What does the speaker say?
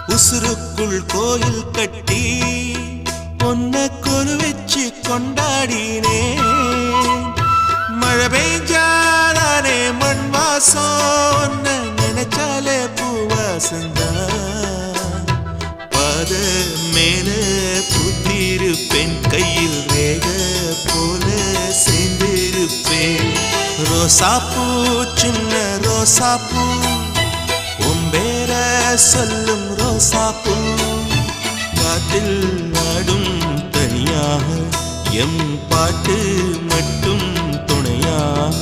உசுருக்குள் கோயில் கட்டி பொன்ன கொலு வச்சு கொண்டாடினே மழை பெய்ஞ்சாதானே மண் வாசம் நினைச்சாலே பூவாசந்தா பாத மேல பூத்திருப்பேன் கையில் ரேக போல சேர்ந்திருப்பேன் ரோசாப்பூ சின்ன ரோசாப்பூ உம்பேர சொல்லும் ரோசாப்பூ காட்டில் ஆடும் தனியாக எம் பாட்டு மட்டும் துணையாக